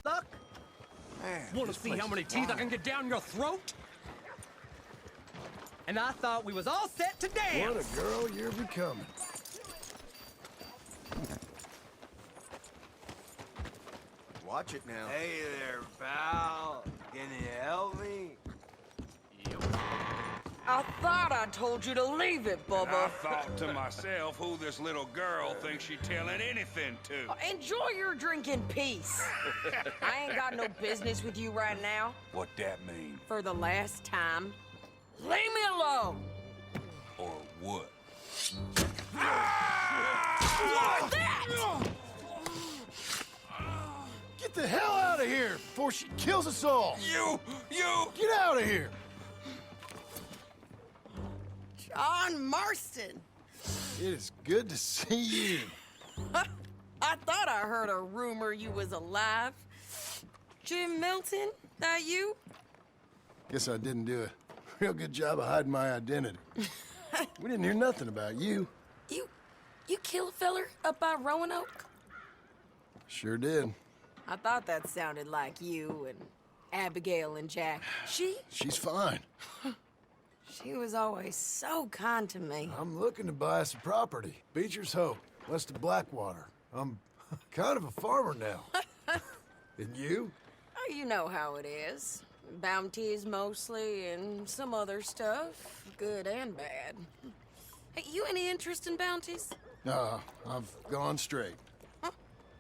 Look. Man, Want to see how many teeth I can get down your throat? And I thought we was all set to dance. What a girl you're becoming. Watch it now. Hey there, pal. Can you help me? I thought I told you to leave it, Bubba. I thought to myself who this little girl thinks she's telling anything to. Enjoy your drink in peace. I ain't got no business with you right now. What that mean? For the last time, leave me alone. Or what? What's that? Get the hell out of here before she kills us all! You! Get out of here! John Marston. It is good to see you. I thought I heard a rumor you was alive. Jim Milton, that you? Guess I didn't do a real good job of hiding my identity. We didn't hear nothing about you. You kill a feller up by Roanoke? Sure did. I thought that sounded like you and Abigail and Jack. She's fine. She was always so kind to me. I'm looking to buy some property. Beecher's Hope, west of Blackwater. I'm kind of a farmer now. And you? Oh, you know how it is. Bounties mostly, and some other stuff, good and bad. Hey, you any interest in bounties? I've gone straight. Huh?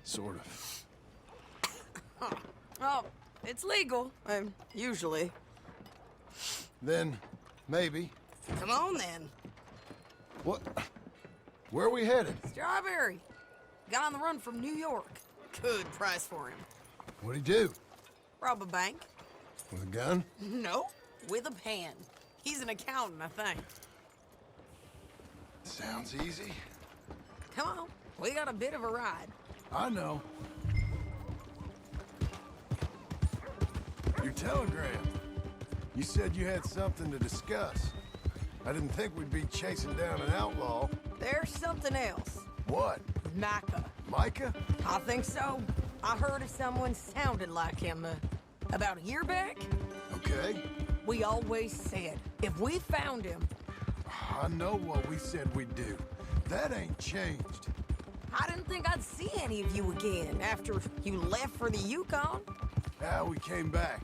Sort of. Oh, it's legal, usually. Then, maybe. Come on, then. What? Where are we headed? Strawberry. Got on the run from New York. Good price for him. What'd he do? Rob a bank? With a gun? No, with a pen. He's an accountant, I think. Sounds easy. Come on, we got a bit of a ride. I know. Your telegram. You said you had something to discuss. I didn't think we'd be chasing down an outlaw. There's something else. What? Micah. Micah? I think so. I heard of someone sounded like him about a year back. Okay. We always said, if we found him... I know what we said we'd do. That ain't changed. I didn't think I'd see any of you again after you left for the Yukon. We came back.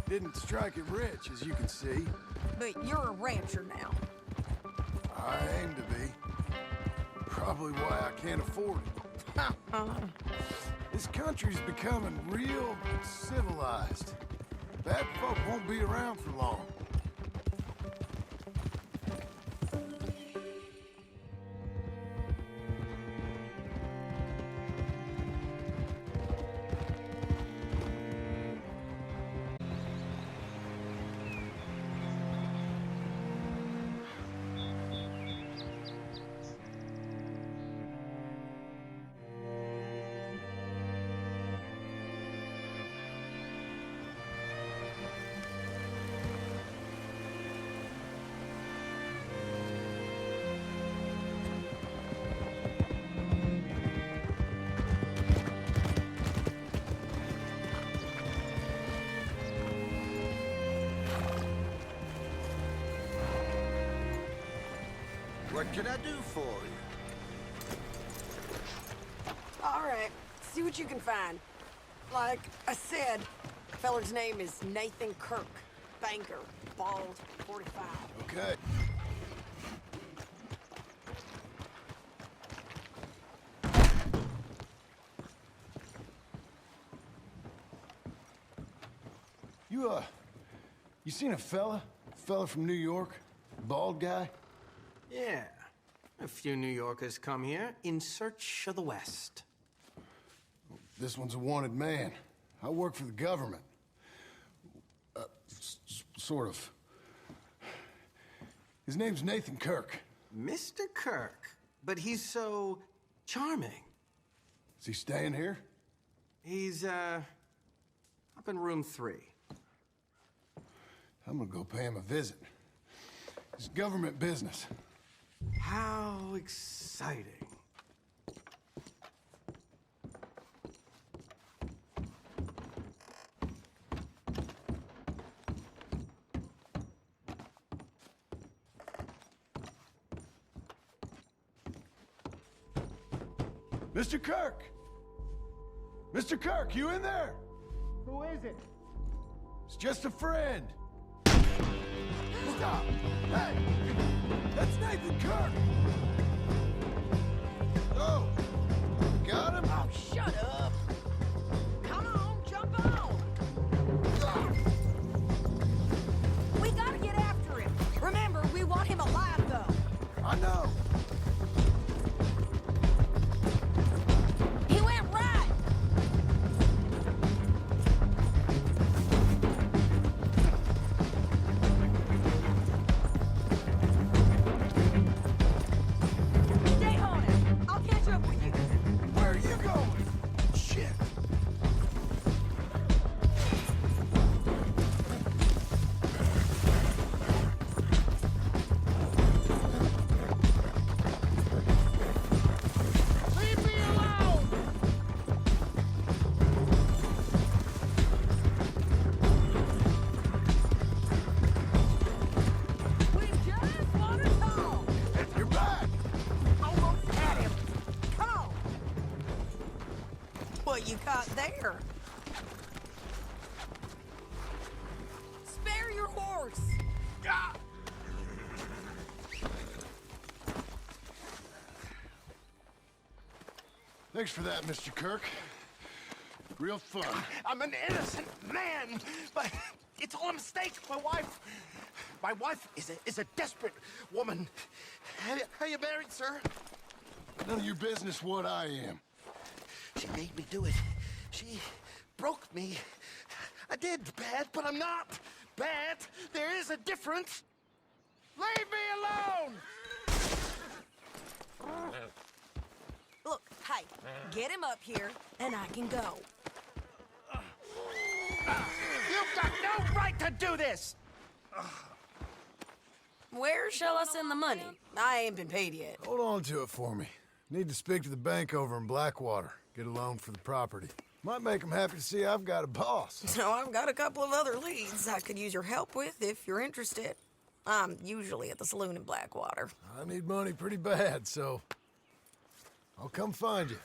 Didn't strike it rich, as you can see. But you're a rancher now. I aim to be. Probably why I can't afford it. This country's becoming real civilized. Bad folk won't be around for long. What can I do for you? All right, see what you can find. Like I said, feller's name is Nathan Kirk. Banker, bald, 45. Okay. You seen a fella? Fella from New York? Bald guy? Yeah. A few New Yorkers come here in search of the West. This one's a wanted man. I work for the government. Sort of. His name's Nathan Kirk. Mr. Kirk, but he's so charming. Is he staying here? He's, up in room 3. I'm gonna go pay him a visit. It's government business. How exciting. Mr. Kirk! Mr. Kirk, you in there? Who is it? It's just a friend. Stop! Hey! That's Nathan Kirk! Oh! Got him? Oh, shut up! Come on, jump on! We gotta get after him. Remember, we want him alive, though. I know! He went right! Stay on it. I'll catch up with you. Where are you going? Shit! Leave me alone! We just want to talk. You're back! Almost had him. Come on. What you caught there? Spare your horse. Ah! Thanks for that, Mr. Kirk. Real fun. I'm an innocent man, but it's all a mistake. My wife is a desperate woman. Are you married, sir? None of your business what I am. She made me do it. She broke me. I did bad, but I'm not bad. There is a difference. Leave me alone! Look, hey, get him up here, and I can go. You've got no right to do this! Where shall I send the money? I ain't been paid yet. Hold on to it for me. Need to speak to the bank over in Blackwater. Get a loan for the property. Might make them happy to see I've got a boss. So I've got a couple of other leads I could use your help with if you're interested. I'm usually at the saloon in Blackwater. I need money pretty bad, so I'll come find you.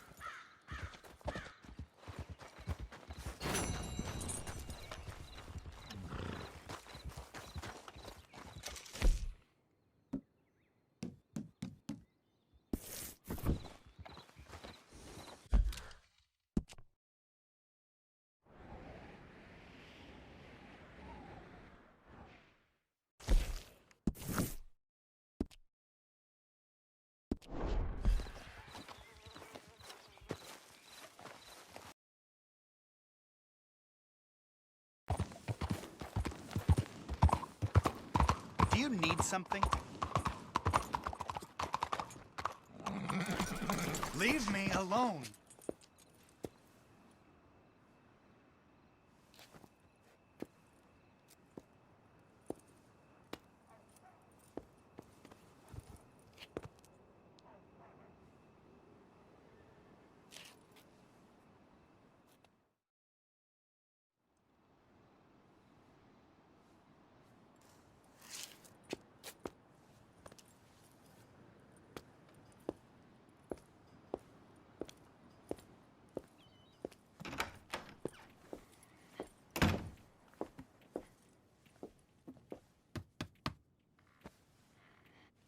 Do you need something? Leave me alone.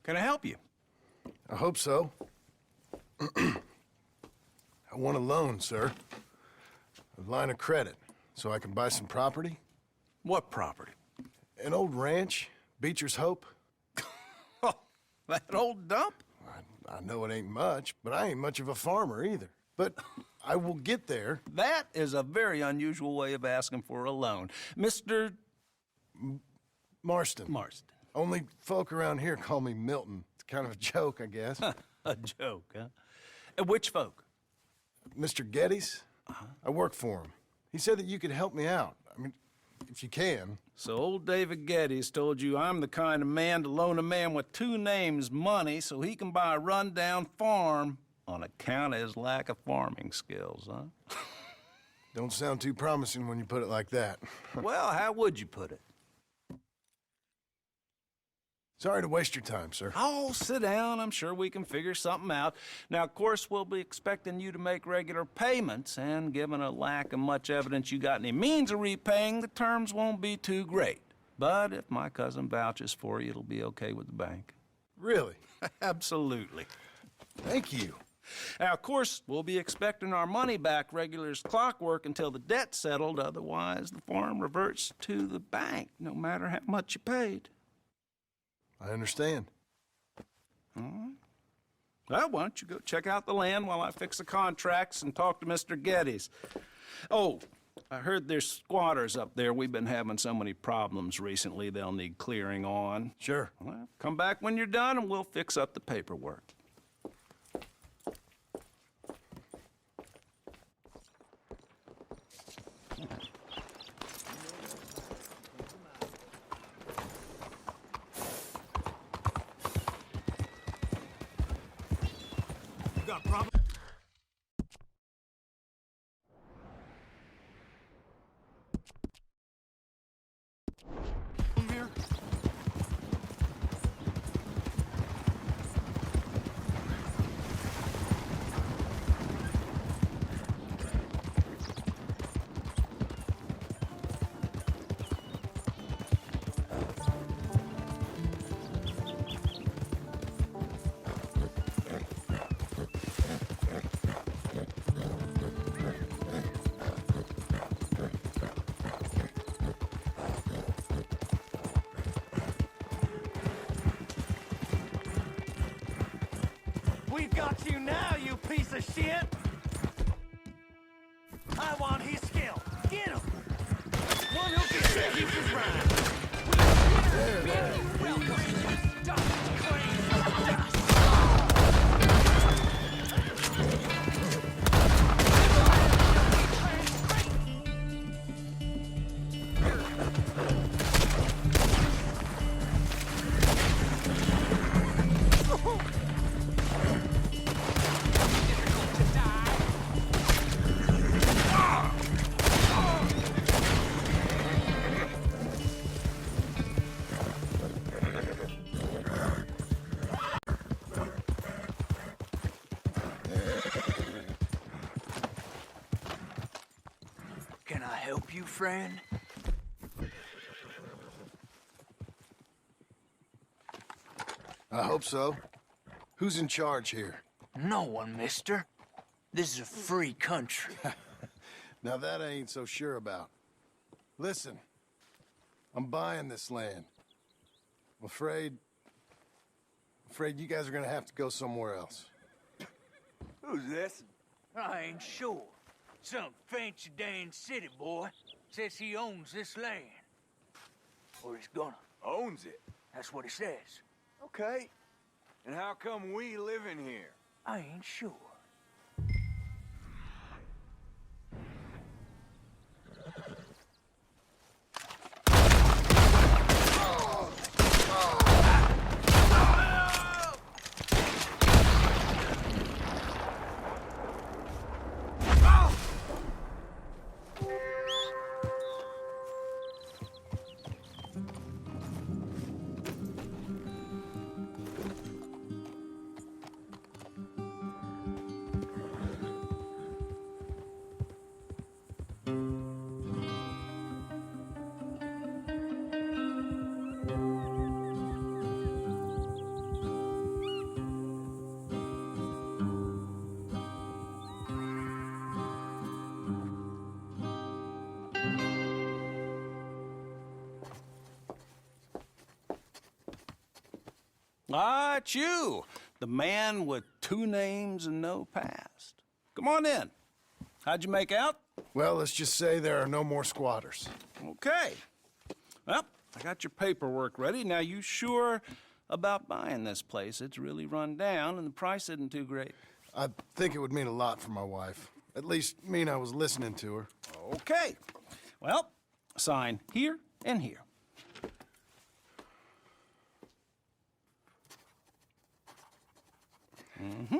Can I help you? I hope so. I want a loan, sir. A line of credit, so I can buy some property. What property? An old ranch, Beecher's Hope. Oh, that old dump? I know it ain't much, but I ain't much of a farmer either. But I will get there. That is a very unusual way of asking for a loan. Mr. Marston. Marston. Only folk around here call me Milton. It's kind of a joke, I guess. A joke, huh? Which folk? Mr. Geddes. I work for him. He said that you could help me out. I mean, if you can. So old David Geddes told you I'm the kind of man to loan a man with two names money so he can buy a rundown farm on account of his lack of farming skills, huh? Don't sound too promising when you put it like that. Well, how would you put it? Sorry to waste your time, sir. Oh, sit down. I'm sure we can figure something out. Now, of course, we'll be expecting you to make regular payments, and given a lack of much evidence you got any means of repaying, the terms won't be too great. But if my cousin vouches for you, it'll be okay with the bank. Really? Absolutely. Thank you. Now, of course, we'll be expecting our money back regular as clockwork until the debt's settled. Otherwise, the farm reverts to the bank, no matter how much you paid. I understand. All right. Well, why don't you go check out the land while I fix the contracts and talk to Mr. Geddes. Oh, I heard there's squatters up there. We've been having so many problems recently, they'll need clearing on. Sure. Well, come back when you're done and we'll fix up the paperwork. We've got you now, you piece of shit! I want his skill. Get him! One who can say he's his Can I help you, friend? I hope so. Who's in charge here? No one, mister. This is a free country. Now that I ain't so sure about. Listen, I'm buying this land. I'm afraid you guys are gonna have to go somewhere else. Who's this? I ain't sure. Some fancy Dan city boy says he owns this land. Or he's gonna. Owns it. That's what he says. Okay. And how come we live in here? I ain't sure. Ah, it's you, the man with two names and no past. Come on in. How'd you make out? Well, let's just say there are no more squatters. Okay. Well, I got your paperwork ready. Now, you sure about buying this place? It's really run down, and the price isn't too great. I think it would mean a lot for my wife. At least mean I was listening to her. Okay. Well, Sign here and here. Mm-hmm.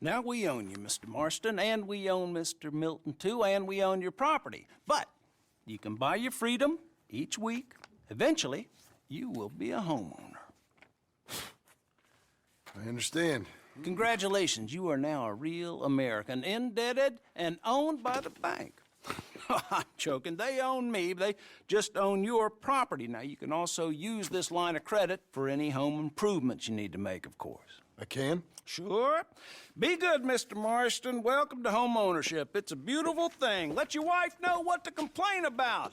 Now, we own you, Mr. Marston, and we own Mr. Milton, too, and we own your property. But you can buy your freedom each week. Eventually, you will be a homeowner. I understand. Congratulations, you are now a real American, indebted and owned by the bank. I'm joking. They own me. They just own your property. Now, you can also use this line of credit for any home improvements you need to make, of course. I can? Sure. Be good, Mr. Marston. Welcome to home ownership. It's a beautiful thing. Let your wife know what to complain about.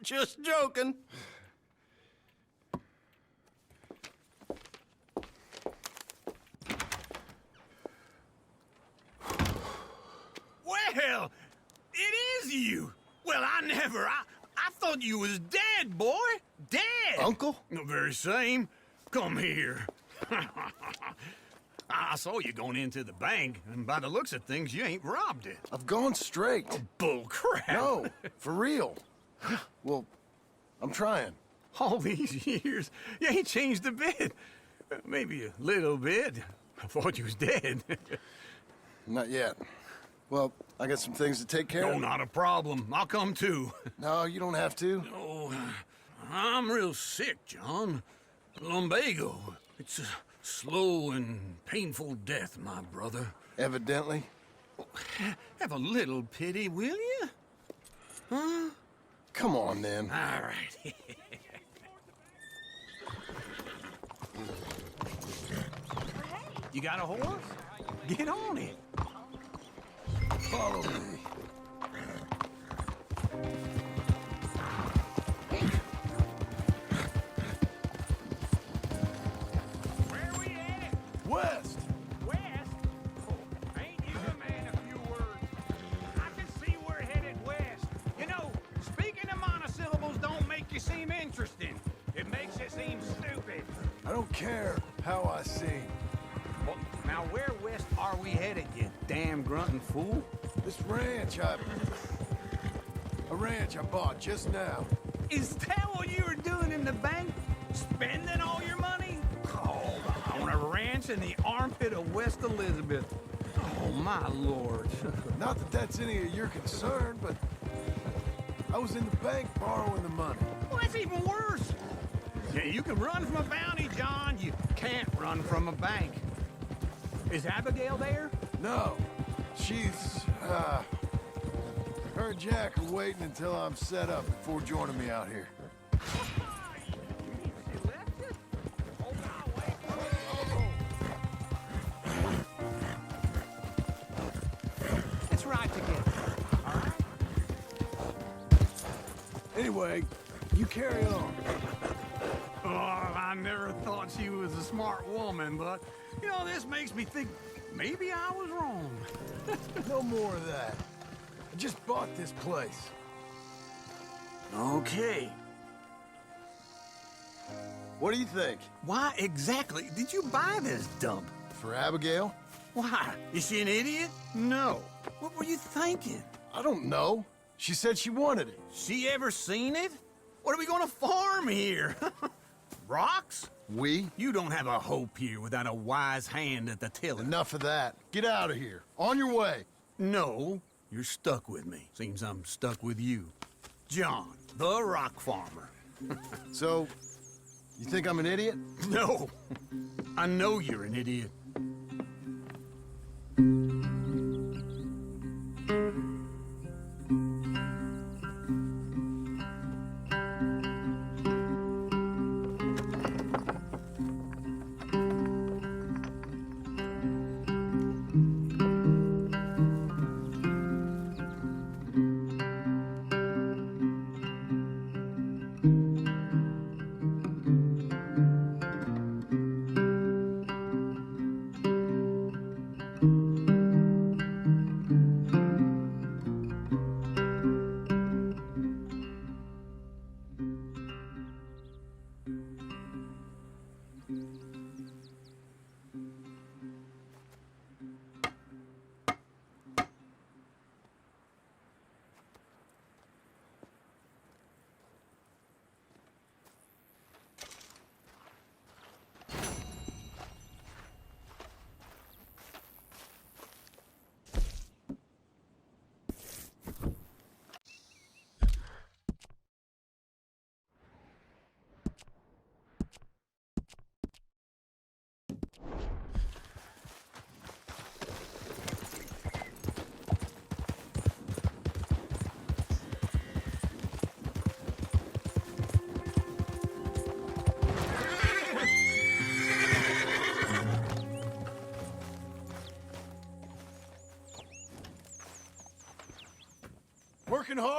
Just joking. Well, it is you. Well, I thought you was dead, boy. Dead. Uncle? The very same. Come here. I saw you going into the bank, and by the looks of things, you ain't robbed it. I've gone straight. Oh, bull crap. No, for real. Well, I'm trying. All these years, you ain't changed a bit. Maybe a little bit. I thought you was dead. Not yet. Well, I got some things to take care No, of. not a problem. I'll come too. No, you don't have to. Oh, I'm real sick, John. Lumbago. It's a slow and painful death, my brother. Evidently. Have a little pity, will you? Huh? Come on, then. All right. You got a horse? Get on it. Follow me. Where we at? West. West? Oh, ain't you a man of few words? I can see we're headed west. You know, speaking of monosyllables don't make you seem interesting. It makes you seem stupid. I don't care how I seem. Well, now where west are we headed, you damn grunting fool? This ranch I bought just now. Is that what you were doing in the bank? Spending all your money? Oh, on a ranch in the armpit of West Elizabeth. Oh, my lord. Not that that's any of your concern, but I was in the bank borrowing the money. Well, that's even worse. Yeah, you can run from a bounty, John. You can't run from a bank. Is Abigail there? No, she's, her and Jack are waiting until I'm set up before joining me out here. Let's ride together, all right? Anyway, you carry on. Oh, I never thought she was a smart woman, but, you know, this makes me think maybe I was wrong. No more of that. I just bought this place. Okay. What do you think? Why exactly did you buy this dump? For Abigail? Why? Is she an idiot? No. What were you thinking? I don't know. She said she wanted it. She ever seen it? What are we gonna farm here? Rocks? We? You don't have a hope here without a wise hand at the tiller. Enough of that. Get out of here. On your way. No, you're stuck with me. Seems I'm stuck with you. John, the rock farmer. So, you think I'm an idiot? No, I know you're an idiot.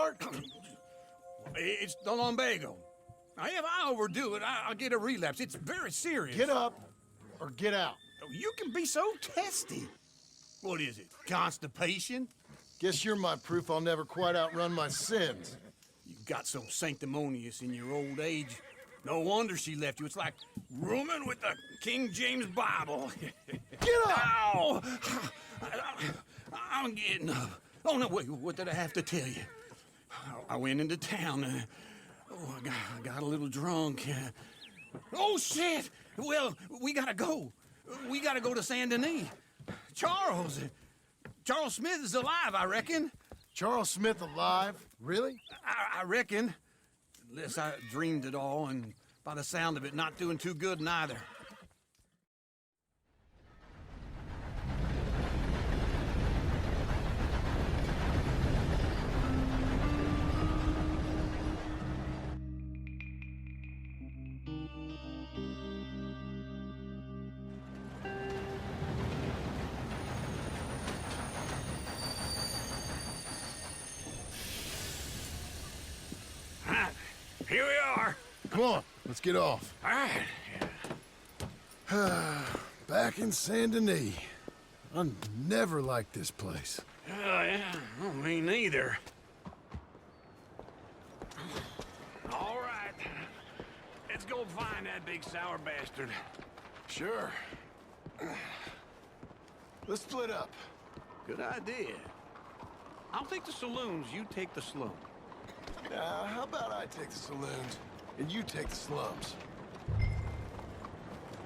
start? It's the lumbago. Now, if I overdo it, I'll get a relapse. It's very serious. Get up or get out. You can be so testy. What is it, constipation? Guess you're my proof I'll never quite outrun my sins. You got so sanctimonious in your old age. No wonder she left you. It's like rooming with the King James Bible. Get up! Ow! I'm getting up. Oh, no, wait, what did I have to tell you? I went into town. I got a little drunk. Oh, shit! Well, we gotta go. We gotta go to Saint Denis. Charles Smith is alive, I reckon. Charles Smith alive? Really? I reckon. Unless I dreamed it all, and by the sound of it, not doing too good neither. Here we are. Come on, let's get off. All right. Back in Saint Denis. I never liked this place. Yeah, well, me neither. All right. Let's go find that big sour bastard. Sure. Let's split up. Good idea. I'll take the saloons, you take the slum. How about I take the saloons and you take the slums?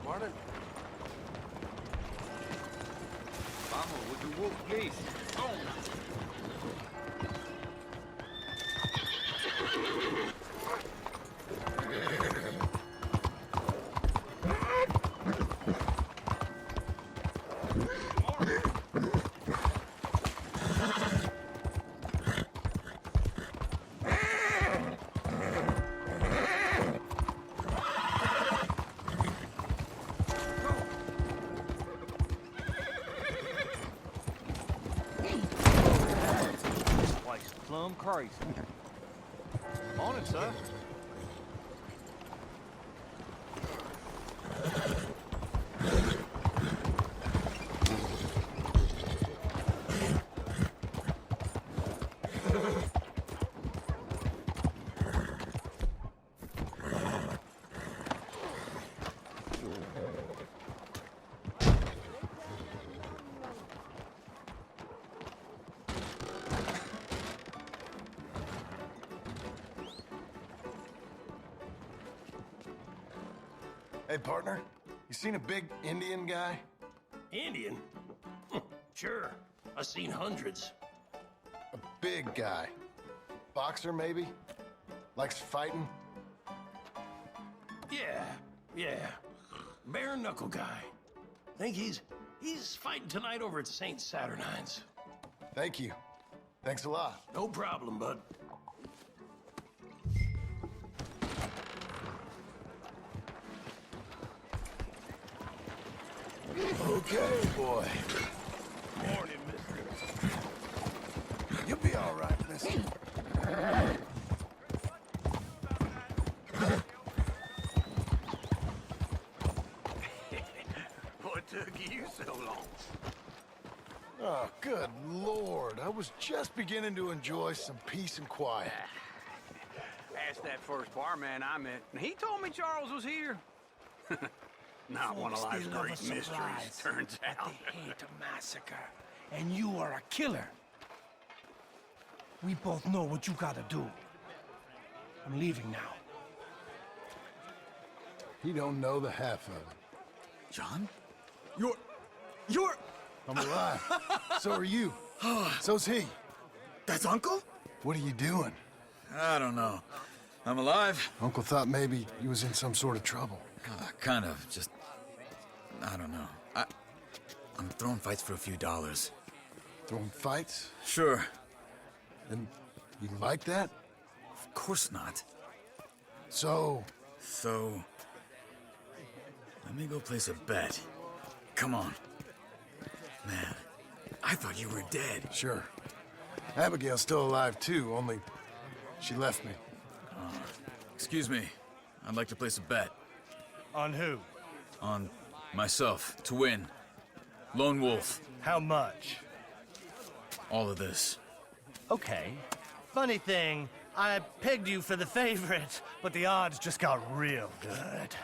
Martin? Vamos, would you walk, please? Oh. Plum crazy. Morning, sir. Hey, partner, you seen a big Indian guy? Indian? Sure. I've seen hundreds. A big guy. Boxer, maybe? Likes fighting? Yeah. Bare knuckle guy. Think he's fighting tonight over at St. Saturnine's. Thank you. Thanks a lot. No problem, bud. Okay, boy. Morning, mister. You'll be all right, mister. What took you so long? Oh, good Lord. I was just beginning to enjoy some peace and quiet. Asked that first barman I met, and he told me Charles was here. Not one of life's great mysteries, turns out. They hate a massacre, and you are a killer. We both know what you gotta do. I'm leaving now. He don't know the half of it. John? You're... I'm alive. So are you. So's he. That's Uncle? What are you doing? I don't know. I'm alive. Uncle thought maybe he was in some sort of trouble. Kind of, just... I don't know. I'm throwing fights for a few dollars. Throwing fights? Sure. And you like that? Of course not. So, let me go place a bet. Come on. Man, I thought you were dead. sure. Abigail's still alive too, only She left me. Excuse me. I'd like to place a bet. On who? On myself, to win. Lone Wolf. How much? All of this. Okay. Funny thing, I pegged you for the favorite, but the odds just got real good.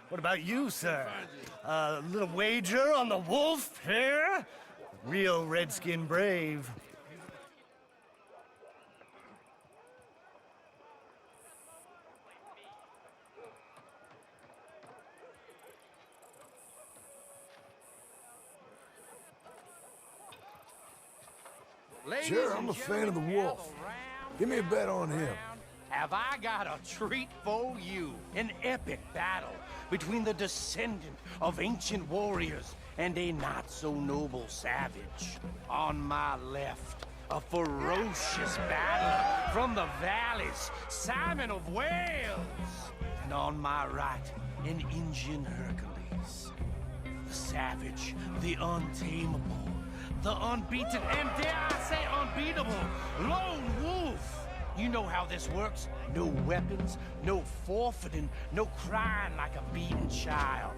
What about you, sir? A little wager on the wolf here? Real redskin brave. Sure, I'm a fan of the wolf. Give me a bet on him. Have I got a treat for you? An epic battle between the descendant of ancient warriors and a not-so-noble savage. On my left, a ferocious battler from the valleys, Simon of Wales. And on my right, an Indian Hercules. The savage, the untamable, the unbeaten, and dare I say unbeatable, Lone Wolf. You know how this works. No weapons, no forfeiting, no crying like a beaten child.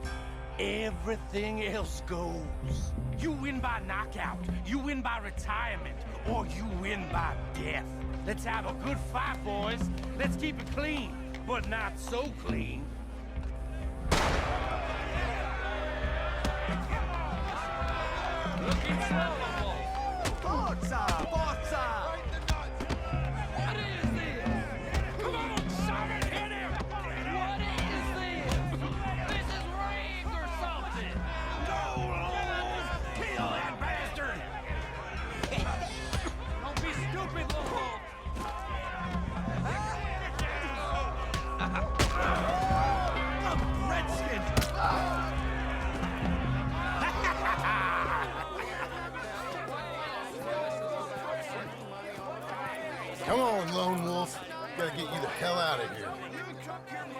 Everything else goes. You win by knockout, you win by retirement, or you win by death. Let's have a good fight, boys. Let's keep it clean, but not so clean. Looking sellable. Forza! Forza! What is this? Come on, Simon, hit him! What is this? This is rigged or something! No, Lord! Kill that bastard! Don't be stupid, Lord! Redskins! Come on, Lone Wolf. Gotta get you the hell out of here.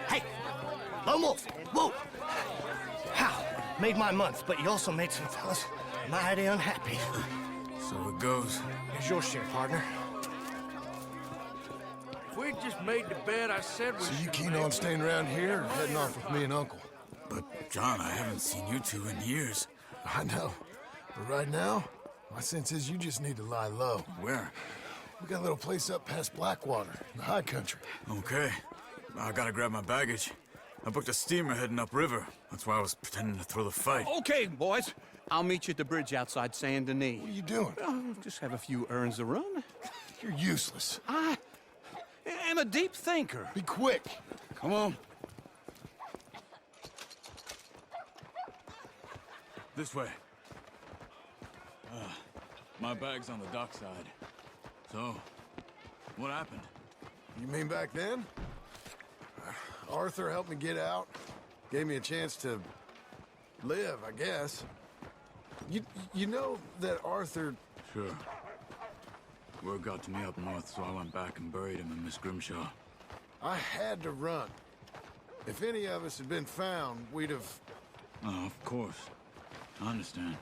Hey! Lone Wolf! Whoa! How? Made my month, but you also made some fellas mighty unhappy. So it goes. Here's your share, partner. If we just made the bet I said we So you keen on staying around here or heading off with me and Uncle? But, John, I haven't seen you two in years. I know. But right now, my sense is you just need to lie low. Where? We got a little place up past Blackwater, in the high country. Okay. I gotta grab my baggage. I booked a steamer heading upriver. That's why I was pretending to throw the fight. Okay, boys. I'll meet you at the bridge outside Saint Denis. What are you doing? Oh, just have a few errands to run. You're useless. I am a deep thinker. Be quick. Come on. This way. My bag's on the dockside. So, what happened? You mean back then? Arthur helped me get out. Gave me a chance to live, I guess. You know that Arthur... Sure. Word got to me up north, so I went back and buried him in Miss Grimshaw. I had to run. If any of us had been found, we'd have... Oh, of course. I understand.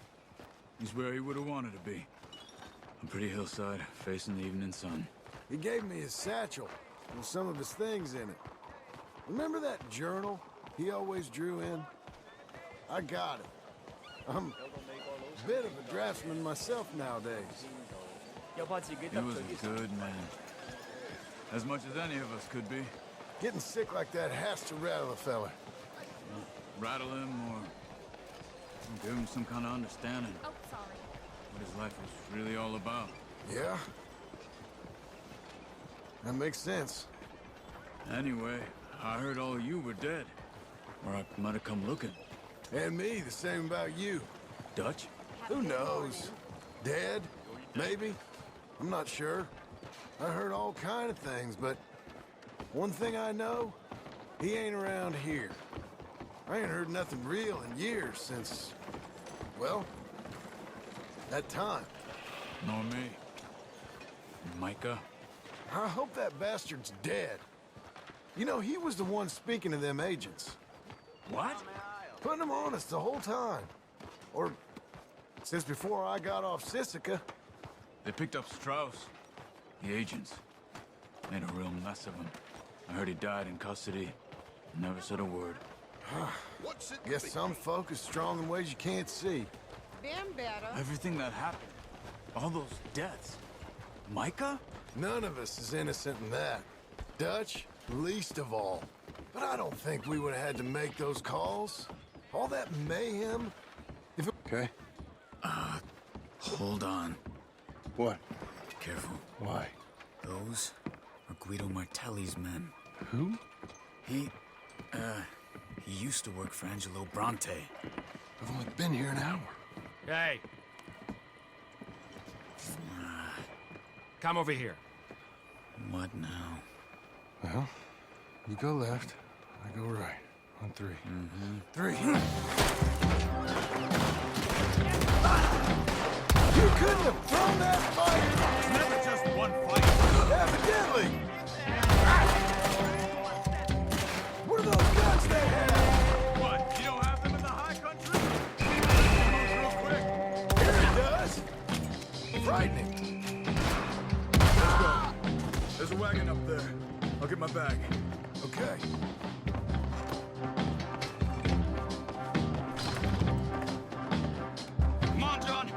He's where he would have wanted to be. A pretty hillside, facing the evening sun. He gave me his satchel with some of his things in it. Remember that journal he always drew in? I got it. I'm a bit of a draftsman myself nowadays. He was a good man. As much as any of us could be. Getting sick like that has to rattle a fella. Rattle him or give him some kind of understanding. Oh, sorry. What his life was really all about. Yeah? That makes sense. Anyway, I heard all you were dead. Or I might have come looking. And me, the same about you. Dutch? Who knows? Dead? Maybe? I'm not sure. I heard all kind of things, but one thing I know, he ain't around here. I ain't heard nothing real in years since, well, that time. Nor me. Micah? I hope that bastard's dead. You know, he was the one speaking to them agents. What? Putting them on us the whole time. Or since before I got off Sisika. They picked up Strauss. The agents. Made a real mess of him. I heard he died in custody. Never said a word. Guess some folk are strong in ways you can't see. Been better. Everything that happened. All those deaths. Micah? None of us is innocent in that. Dutch, least of all. But I don't think we would have had to make those calls. All that mayhem. If it... Okay. Hold on. What? Careful. Why? Those are Guido Martelli's men. Who? He used to work for Angelo Bronte. I've only been here an hour. Hey. Come over here. What now? Well, you go left, I go right. On 3. Mm-hmm. 3. You couldn't have thrown that fight! It's never just one fight. Evidently! What are those guns they have? What? You don't have them in the high country? Real quick. Here it does! Frightening. Let's go. There's a wagon up there. I'll get my bag. Okay. Come on, John.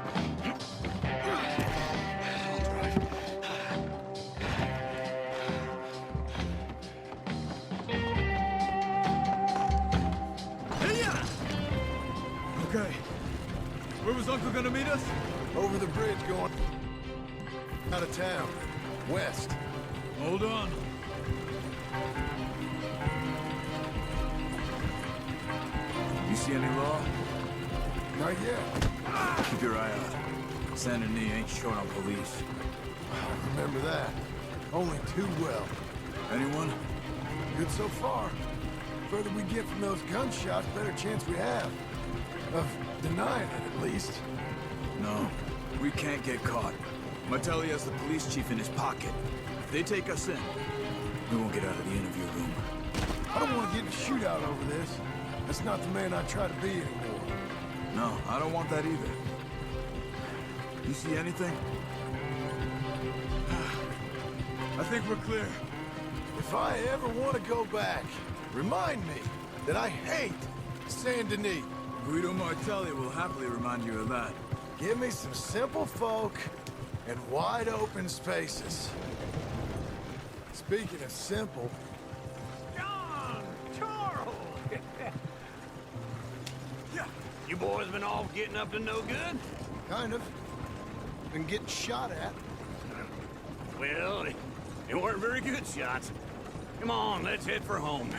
Okay. Where was Uncle gonna meet us? Over the bridge going out of town. West. Hold on. You see any law? Not yet. Keep your eye out. Saint Denis ain't short on police. I remember that. Only too well. Anyone? Good so far. Further we get from those gunshots, better chance we have. Of denying it, at least. No. We can't get caught. Martelli has the police chief in his pocket. If they take us in, we won't get out of the interview room. I don't want to get in a shootout over this. That's not the man I try to be anymore. No, I don't want that either. You see anything? I think we're clear. If I ever want to go back, remind me that I hate Saint Denis. Guido Martelli will happily remind you of that. Give me some simple folk and wide open spaces. Speaking of simple... John! Charles! You boys been all getting up to no good? Kind of. Been getting shot at. Well, they weren't very good shots. Come on, let's head for home.